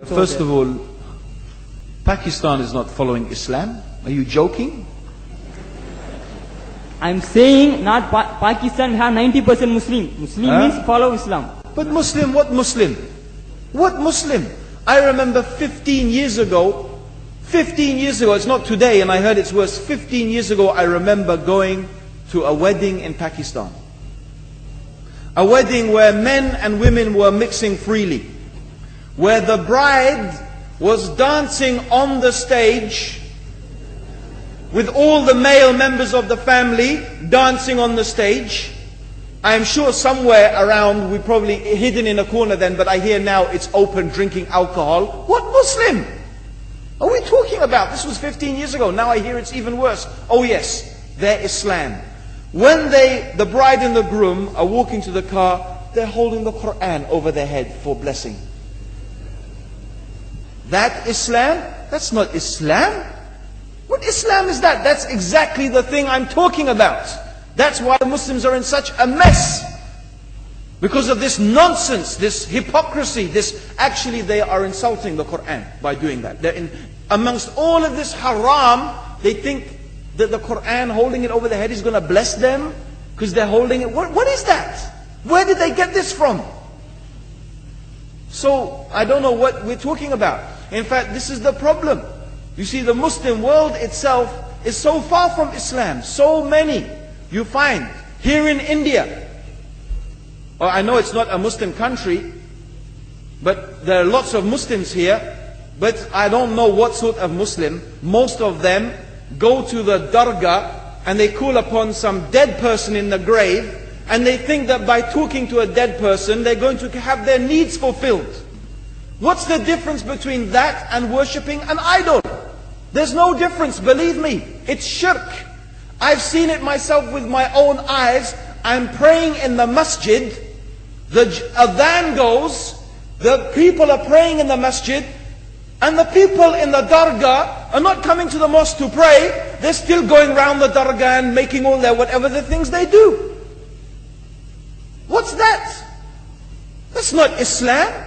First of all, Pakistan is not following Islam. Are you joking? I'm saying not Pakistan have 90% Muslim. Muslim means follow Islam. But Muslim, what Muslim? What Muslim? I remember 15 years ago, it's not today and I heard it's worse, 15 years ago I remember going to a wedding in Pakistan. A wedding where men and women were mixing freely. Where the bride was dancing on the stage with all the male members of the family dancing on the stage. I am sure somewhere around, we probably hidden in a corner then, but I hear now it's open drinking alcohol. What Muslim are we talking about? This was 15 years ago. Now I hear it's even worse. Oh yes, they're Islam. When the bride and the groom are walking to the car, they're holding the Quran over their head for blessing. That Islam? That's not Islam. What Islam is that? That's exactly the thing I'm talking about. That's why Muslims are in such a mess. Because of this nonsense, this hypocrisy, actually they are insulting the Quran by doing that. Amongst all of this haram, they think that the Quran, holding it over their head, is going to bless them because they're holding it. What is that? Where did they get this from? So, I don't know what we're talking about. In fact, this is the problem. You see, the Muslim world itself is so far from Islam. So many you find here in India. Or I know it's not a Muslim country, but there are lots of Muslims here. But I don't know what sort of Muslim. Most of them go to the dargah and they call upon some dead person in the grave, and they think that by talking to a dead person they're going to have their needs fulfilled. What's the difference between that and worshipping an idol? There's no difference, believe me. It's shirk. I've seen it myself with my own eyes. I'm praying in the masjid, the adhan goes, the people are praying in the masjid, and the people in the dargah are not coming to the mosque to pray. They're still going around the dargah and making all their whatever the things they do. What's that? That's not Islam.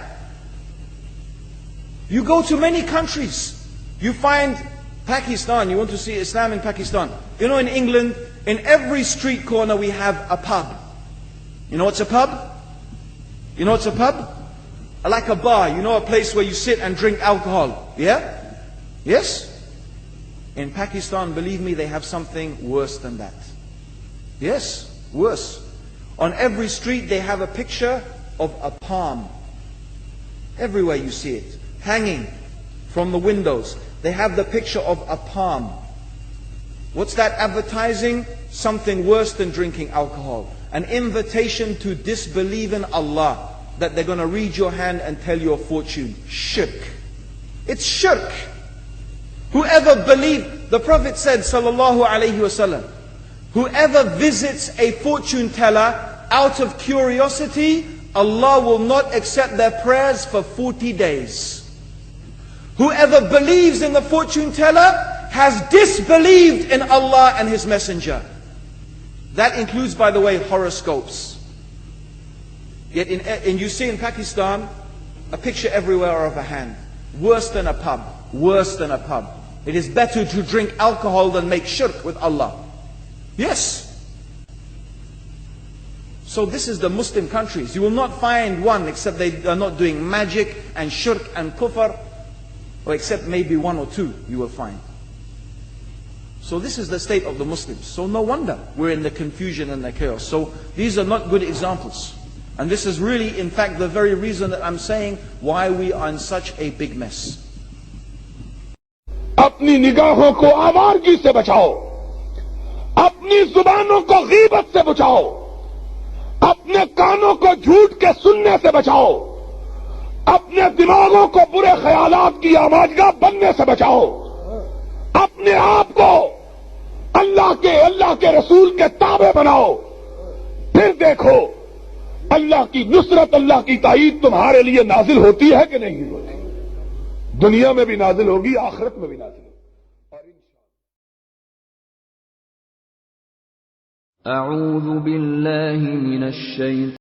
You go to many countries, you find Pakistan, you want to see Islam in Pakistan. You know, in England, in every street corner we have a pub. You know what's a pub? You know what's a pub? Like a bar, you know, a place where you sit and drink alcohol. Yeah? Yes? In Pakistan, believe me, they have something worse than that. Yes, worse. On every street they have a picture of a palm. Everywhere you see it, hanging from the windows. They have the picture of a palm. What's that advertising? Something worse than drinking alcohol. An invitation to disbelieve in Allah. That they're going to read your hand and tell your fortune. Shirk. It's shirk. Whoever believed, the Prophet said, sallallahu alaihi wasallam, whoever visits a fortune teller out of curiosity, Allah will not accept their prayers for 40 days. Whoever believes in the fortune teller has disbelieved in Allah and His Messenger. That includes, by the way, horoscopes. Yet you see in Pakistan, a picture everywhere of a hand. Worse than a pub. Worse than a pub. It is better to drink alcohol than make shirk with Allah. Yes. So this is the Muslim countries. You will not find one except they are not doing magic and shirk and kufr. Or except maybe one or two you will find. So this is the state of the Muslims. So no wonder we're in the confusion and the chaos. So these are not good examples. And this is really, in fact, the very reason that I'm saying why we are in such a big mess. अपनी निगाहों को आवारगी से बचाओ, अपनी जुबानों को गीबत से बचाओ, अपने कानों को झूठ के सुनने से बचाओ, अपने दिमागों को बुरे ख्यालात की आमाजगाह बनने से बचाओ, अपने आप को अल्लाह के रसूल के ताबे बनाओ, फिर देखो अल्लाह की नुसरत, अल्लाह की ताईद तुम्हारे लिए नाजिल होती है कि नहीं होती? दुनिया में भी नाजिल होगी, आखिरत में भी नाजिल होगी। अऊज़ु बिल्लाहि मिनश शैतानिर